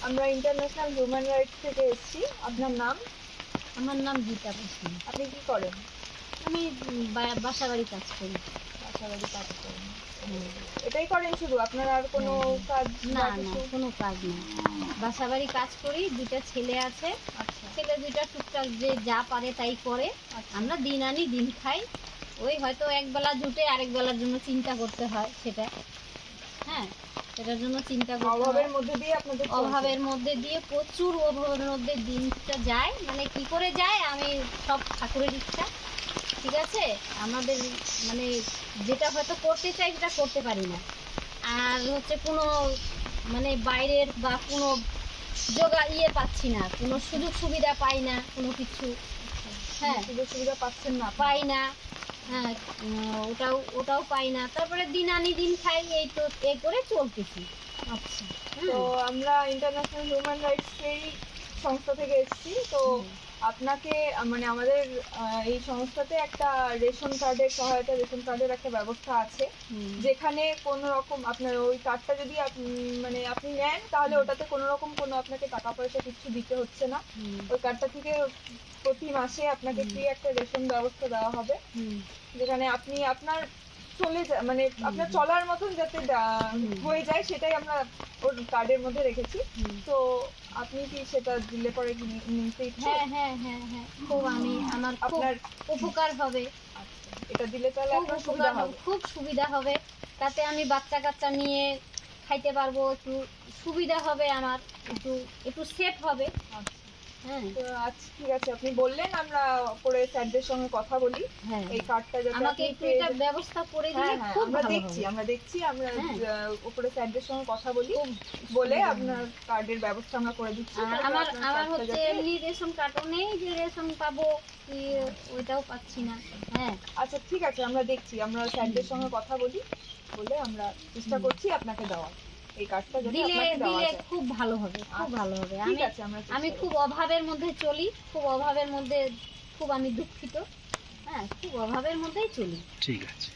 আমরা international human rights থেকে এসেছি। আপনার নাম? আমার নাম গীতা বসু। আপনি কি করেন? আমি বাসা বাড়ি কাজ করি। বাসাবাড়ি কাজ করেন? হুম। এটাই করেন শুধু? আপনার আর কোনো কাজ না বা না, কিছু? কোনো কাজ না। বাসা বাড়ি কাজ করি, দুইটা ছেলে আছে। আচ্ছা ছেলে দুইটা টুকটাক যে যা পারে তাই করে। আচ্ছা। আমরা দিন আনি দিন খাই। ওই হয়তো এক বেলা জুটে আরেক বেলার জন্য চিন্তা করতে হয়, সেটা হ্যাঁ, সেটার জন্য চিন্তা করতে হয়। অভাবের মধ্যে দিয়ে আপনাদের চলছে? অভাবের মধ্যে দিয়ে, প্রচুর অভাবের মধ্যে দিনটা যায়। মানে কি করে যায়, আমি সব ঠাকুরের ইচ্ছা। ঠিক আছে, আমাদের মানে যেটা হয়তো করতে চাই সেটা করতে পারি না। আর হচ্ছে কোনো মানে বাইরের বা কোনো পাচ্ছি না, কোনো সুযোগ সুবিধা পাই না, কোনো কিছু। হ্যাঁ, সুযোগ সুবিধা পাচ্ছেন না? পাই না। হ্যাঁ, ওটাও পাই না। তারপরে দিন আনি দিন খাই, এই তো এ করে চলতেছি। আচ্ছা। হুম। তো আমরা ইন্টারন্যাশনাল হিউম্যান রাইটস এই সংস্থা থেকে এসেছি। তো আপনাকে মানে আমাদের এই সংস্থাতে একটা রেশন কার্ডের সহায়তা, রেশন কার্ডের একটা ব্যবস্থা আছে, যেখানে কোনো রকম আপনার ওই কার্ডটা যদি মানে আপনি নেন, তাহলে ওটাতে কোনো রকম কোনো আপনাকে টাকা পয়সা কিছু দিতে হচ্ছে না। ওই কার্ডটা থেকে প্রতি মাসে আপনাকে ফ্রি একটা রেশন ব্যবস্থা দেওয়া হবে, যেখানে আপনি আপনার মানে আপনার চলার মতন যাতে হয়ে যায়, সেটাই আমরা ওর কার্ডের মধ্যে রেখেছি। তো আপনি কি সেটা দিলে পরে কি নিতে ইচ্ছুক? হ্যাঁ হ্যাঁ হ্যাঁ হ্যাঁ, খুব আমার খুব আপনার উপকার হবে। আচ্ছা, এটা দিলে তাহলে খুব আপনার উপকার সুবিধা হবে, হবে। খুব সুবিধা হবে। তাতে আমি বাচ্চা কাচ্চা নিয়ে খাইতে পারবো, একটু সুবিধা হবে আমার, একটু একটু সেফ হবে। আচ্ছা, হ্যাঁ তো আচ্ছা ঠিক আছে, আপনি বললেন, আমরা পরে স্যারদের সঙ্গে কথা বলি হ্যাঁ, এই কার্ডটা যাতে আমাকে আপনি একটু পেয়ে এটা যান। ব্যবস্থা করে দিলে হ্যাঁ হ্যাঁ, খুব আমরা ভালো দেখছি হবে। আমরা হ্যাঁ। উপরে স্যারদের সঙ্গে কথা বলি, খুব বলে সুবিধা হবে। আপনার কার্ডের ব্যবস্থা আমরা করে দিচ্ছি। আর তারপর আমার আপনার আমার কার্ডটা হচ্ছে যাতে- এমনি রেশন কার্ডও নেই যে রেশন পাবো কি, ওইটাও পাচ্ছি না। হ্যাঁ আচ্ছা ঠিক আছে, আমরা দেখছি, আমরা স্যারদের সঙ্গে কথা বলি, বলে আমরা চেষ্টা করছি আপনাকে দেওয়ার এই কার্ডটা যাতে দিলে আপনাকে দেওয়া দিলে যায়। খুব ভালো হবে, খুব আচ্ছা, ভালো হবে। ঠিক আছে, আমরা চেষ্টা আমি করছি। খুব অভাবের মধ্যে চলি, খুব অভাবের মধ্যে, খুব আমি দুঃখিত। হ্যাঁ, খুব অভাবের মধ্যেই চলি। ঠিক আছে।